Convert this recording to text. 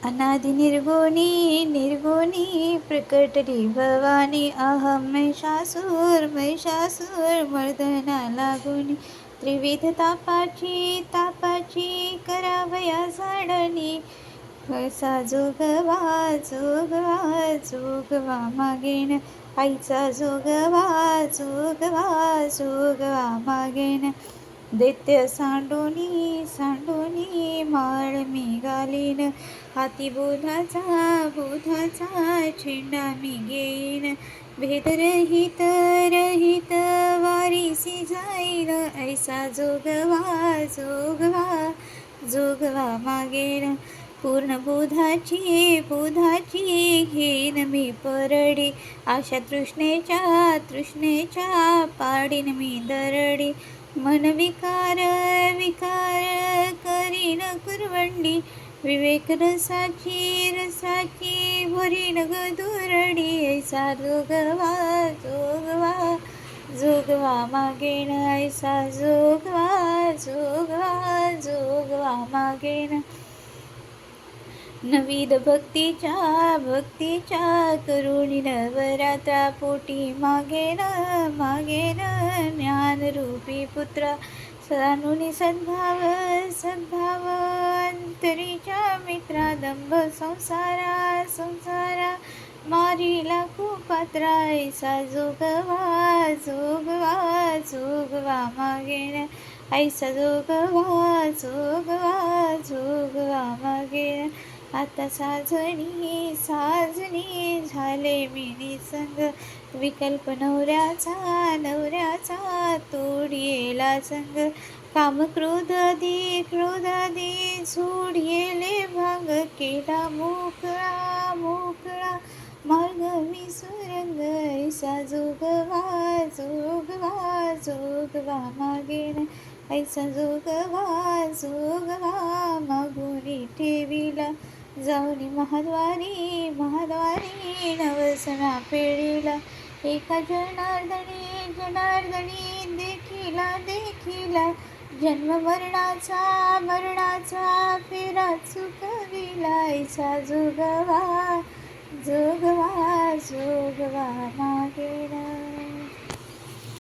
अनादि निर्गुणी निर्गुणी प्रकटली भवानी अहम महिषासुर लागुनी त्रिविध तापाची करावया झाडणी कसा जोगवा मागेन आईचा जोगवा मागेन दैत्य सांडोनी माळ मी घालीन हाती बुधाचा छेंडा मी घेईन भेदरहित वारीसी जाईन ऐसा जोगवा मागेन पूर्ण बुधाची घेईन मी परडी आशा तृष्णेच्या पाडीन मी दरडी मन विकार करीन कुरवंडी विवेक रसाची भरीन ग दुरडी ऐसा जोगवा मागेन ऐसा जोगवा मागेन नवीद भक्तीच्या करुणी नवरात्रा पोटी मागेन ज्ञानरूपी पुत्र सदानुनी सद्भाव अंतरीच्या मित्रा दंभ संसारा मारीला कुपात्रा ऐसा जोगवा मागेन ऐसा जोगवा मागेन आता साजणी झाले मी निसंग विकल्प नवऱ्याचा तोडियेला संग काम क्रोधादी सोडियेले भांग केला मोकळा मार्ग मी सुरंग ऐसा जोगवा मागेन ऐसा जोगवा मागुनी ठेविला जाऊनी महाद्वारी नवसना पेढीला एका जनार्दनी देखिला जन्म मरणाचा फेरा चुकविला ऐसा जोगवा मागेन